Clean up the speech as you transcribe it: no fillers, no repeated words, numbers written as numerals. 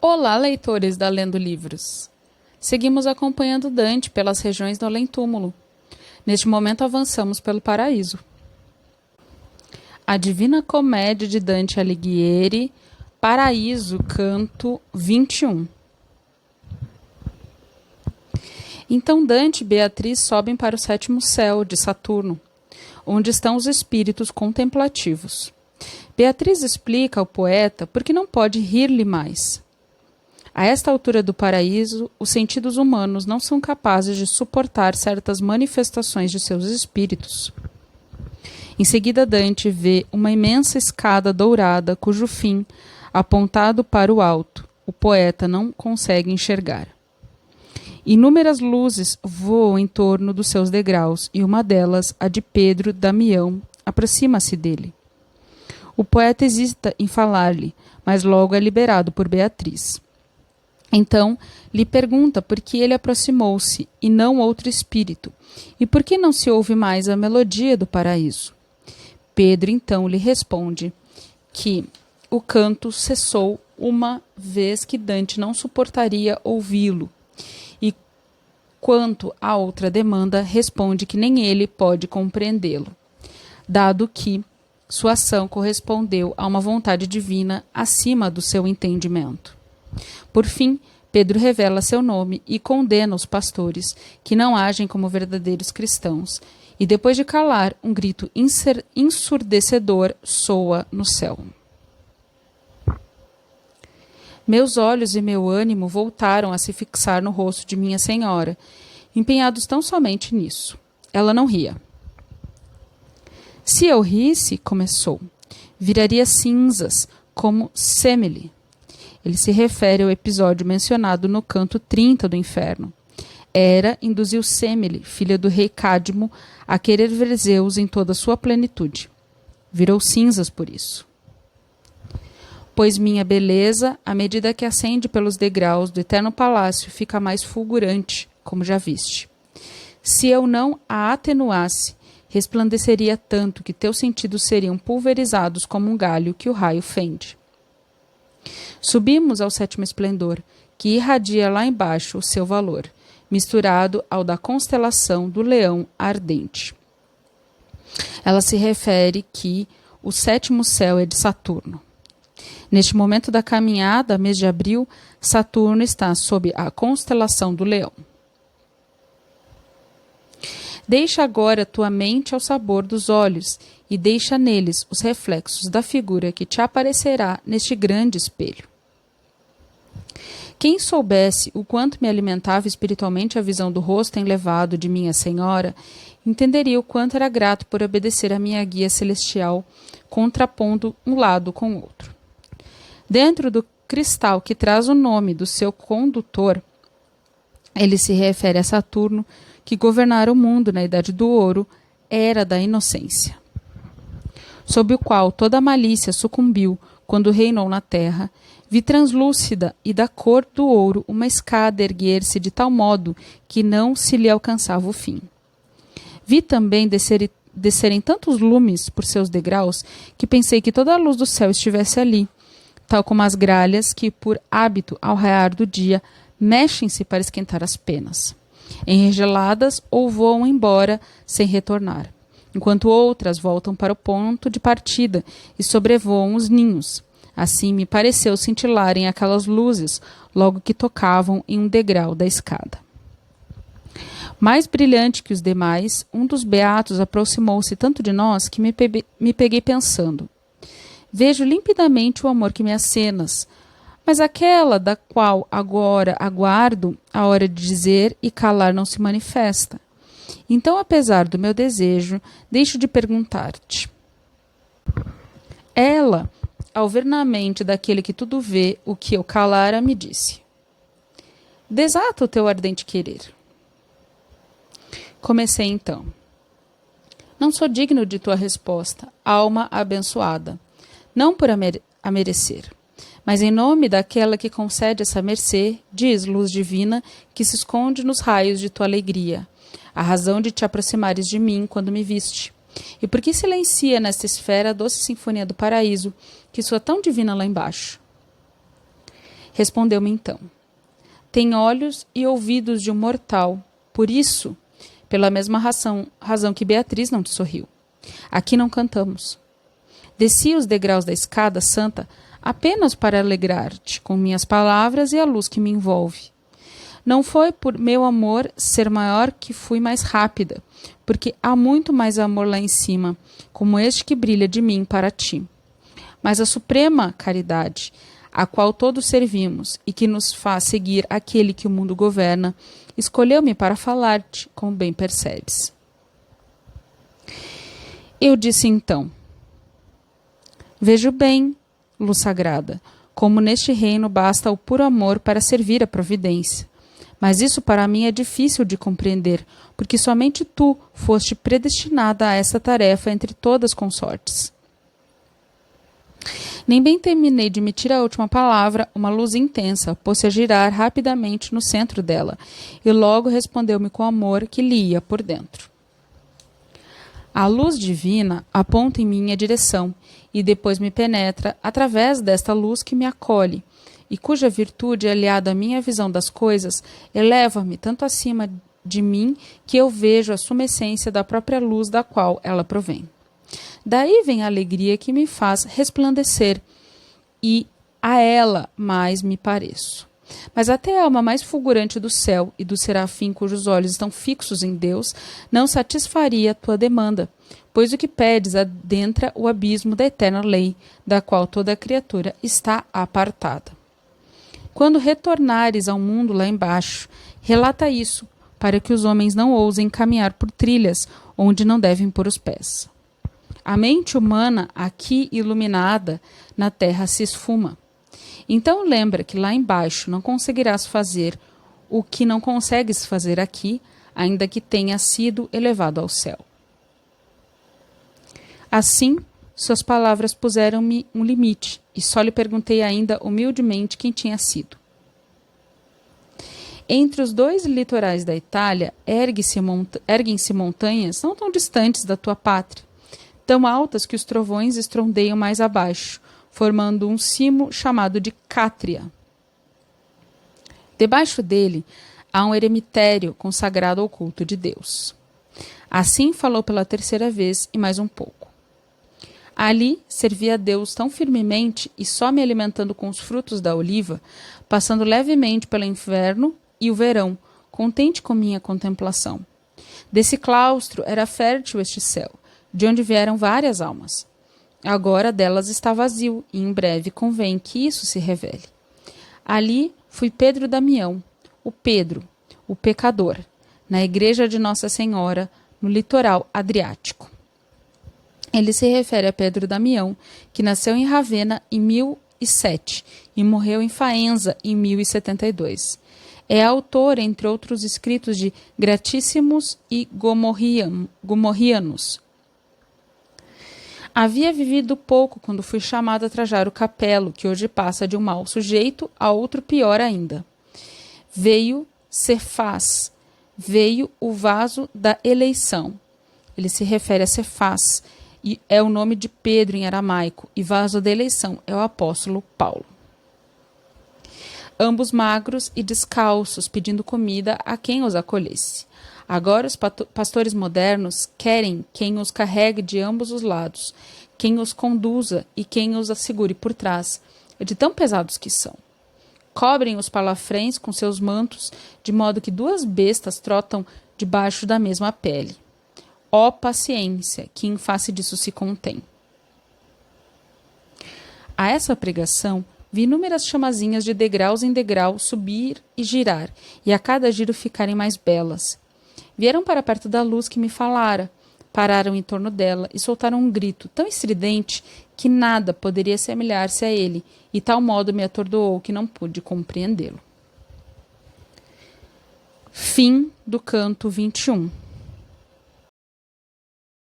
Olá, leitores da Lendo Livros! Seguimos acompanhando Dante pelas regiões do além-túmulo. Neste momento avançamos pelo paraíso. A Divina Comédia de Dante Alighieri, Paraíso, canto 21. Então Dante e Beatriz sobem para o sétimo céu de Saturno, onde estão os espíritos contemplativos. Beatriz explica ao poeta por que não pode rir-lhe mais. A esta altura do paraíso, os sentidos humanos não são capazes de suportar certas manifestações de seus espíritos. Em seguida, Dante vê uma imensa escada dourada, cujo fim, apontado para o alto, o poeta não consegue enxergar. Inúmeras luzes voam em torno dos seus degraus, e uma delas, a de Pedro Damião, aproxima-se dele. O poeta hesita em falar-lhe, mas logo é liberado por Beatriz. Então, lhe pergunta por que ele aproximou-se e não outro espírito, e por que não se ouve mais a melodia do paraíso. Pedro, então, lhe responde que o canto cessou uma vez que Dante não suportaria ouvi-lo, e quanto à outra demanda, responde que nem ele pode compreendê-lo, dado que sua ação correspondeu a uma vontade divina acima do seu entendimento. Por fim, Pedro revela seu nome e condena os pastores, que não agem como verdadeiros cristãos, e depois de calar, um grito ensurdecedor soa no céu. Meus olhos e meu ânimo voltaram a se fixar no rosto de minha senhora, empenhados tão somente nisso. Ela não ria. Se eu risse, começou, viraria cinzas, como Semele. Ele se refere ao episódio mencionado no canto 30 do Inferno. Hera induziu Semele, filha do rei Cadmo, a querer ver Zeus em toda a sua plenitude. Virou cinzas por isso. Pois minha beleza, à medida que ascende pelos degraus do eterno palácio, fica mais fulgurante, como já viste. Se eu não a atenuasse, resplandeceria tanto que teus sentidos seriam pulverizados como um galho que o raio fende. Subimos ao sétimo esplendor, que irradia lá embaixo o seu valor, misturado ao da constelação do leão ardente. Ela se refere que o sétimo céu é de Saturno. Neste momento da caminhada, mês de abril, Saturno está sob a constelação do leão. Deixa agora tua mente ao sabor dos olhos e deixa neles os reflexos da figura que te aparecerá neste grande espelho. Quem soubesse o quanto me alimentava espiritualmente a visão do rosto enlevado de minha senhora, entenderia o quanto era grato por obedecer à minha guia celestial, contrapondo um lado com o outro. Dentro do cristal que traz o nome do seu condutor, ele se refere a Saturno, que governara o mundo na Idade do Ouro, era da inocência, sob o qual toda a malícia sucumbiu quando reinou na terra. Vi translúcida e da cor do ouro uma escada erguer-se de tal modo que não se lhe alcançava o fim. Vi também descerem tantos lumes por seus degraus que pensei que toda a luz do céu estivesse ali, tal como as gralhas que, por hábito, ao raiar do dia, mexem-se para esquentar as penas, enregeladas ou voam embora sem retornar, enquanto outras voltam para o ponto de partida e sobrevoam os ninhos. Assim me pareceu cintilarem aquelas luzes logo que tocavam em um degrau da escada. Mais brilhante que os demais, um dos beatos aproximou-se tanto de nós que me peguei pensando. Vejo limpidamente o amor que me acenas, mas aquela da qual agora aguardo a hora de dizer e calar não se manifesta. Então, apesar do meu desejo, deixo de perguntar-te. Ela, ao ver na mente daquele que tudo vê o que eu calara, me disse: desata o teu ardente querer. Comecei então. Não sou digno de tua resposta, alma abençoada, não por a merecer, mas em nome daquela que concede essa mercê, diz, luz divina, que se esconde nos raios de tua alegria, a razão de te aproximares de mim quando me viste. E por que silencia nesta esfera a doce sinfonia do paraíso, que soa tão divina lá embaixo? Respondeu-me então: tem olhos e ouvidos de um mortal, por isso, pela mesma razão que Beatriz não te sorriu. Aqui não cantamos. Desci os degraus da escada santa apenas para alegrar-te com minhas palavras e a luz que me envolve. Não foi por meu amor ser maior que fui mais rápida, porque há muito mais amor lá em cima, como este que brilha de mim para ti. Mas a suprema caridade, a qual todos servimos e que nos faz seguir aquele que o mundo governa, escolheu-me para falar-te, como bem percebes. Eu disse então: vejo bem, luz sagrada, como neste reino basta o puro amor para servir a providência. Mas isso para mim é difícil de compreender, porque somente tu foste predestinada a essa tarefa entre todas consortes. Nem bem terminei de emitir a última palavra, uma luz intensa pôs-se a girar rapidamente no centro dela, e logo respondeu-me com amor que lhe ia por dentro. A luz divina aponta em minha direção, e depois me penetra através desta luz que me acolhe, e cuja virtude, aliada à minha visão das coisas, eleva-me tanto acima de mim que eu vejo a suma essência da própria luz da qual ela provém. Daí vem a alegria que me faz resplandecer, e a ela mais me pareço. Mas até a alma mais fulgurante do céu e do serafim cujos olhos estão fixos em Deus não satisfaria tua demanda, pois o que pedes adentra o abismo da eterna lei, da qual toda criatura está apartada. Quando retornares ao mundo lá embaixo, relata isso, para que os homens não ousem caminhar por trilhas onde não devem pôr os pés. A mente humana, aqui iluminada, na terra se esfuma. Então lembra que lá embaixo não conseguirás fazer o que não consegues fazer aqui, ainda que tenha sido elevado ao céu. Assim, suas palavras puseram-me um limite, e só lhe perguntei ainda humildemente quem tinha sido. Entre os dois litorais da Itália, erguem-se montanhas não tão distantes da tua pátria, tão altas que os trovões estrondeiam mais abaixo, formando um cimo chamado de Cátria. Debaixo dele há um eremitério consagrado ao culto de Deus. Assim falou pela terceira vez e mais um pouco. Ali servia a Deus tão firmemente e só me alimentando com os frutos da oliva, passando levemente pelo inverno e o verão, contente com minha contemplação. Desse claustro era fértil este céu, de onde vieram várias almas. Agora delas está vazio, e em breve convém que isso se revele. Ali fui Pedro Damião, o Pedro, o pecador, na igreja de Nossa Senhora, no litoral adriático. Ele se refere a Pedro Damião, que nasceu em Ravenna em 1007 e morreu em Faenza em 1072. É autor, entre outros escritos, de Gratíssimos e Gomorrianos. Havia vivido pouco quando fui chamado a trajar o capelo, que hoje passa de um mau sujeito a outro pior ainda. Veio Cefás, veio o vaso da eleição. Ele se refere a Cefás, e é o nome de Pedro em aramaico, e vaso da eleição é o apóstolo Paulo. Ambos magros e descalços, pedindo comida a quem os acolhesse. Agora os pastores modernos querem quem os carregue de ambos os lados, quem os conduza e quem os assegure por trás, de tão pesados que são. Cobrem os palafrens com seus mantos, de modo que duas bestas trotam debaixo da mesma pele. Ó paciência, que em face disso se contém. A essa pregação, vi inúmeras chamazinhas de degraus em degrau subir e girar, e a cada giro ficarem mais belas. Vieram para perto da luz que me falara, pararam em torno dela e soltaram um grito tão estridente que nada poderia semelhar-se a ele, e tal modo me atordoou que não pude compreendê-lo. Fim do canto 21.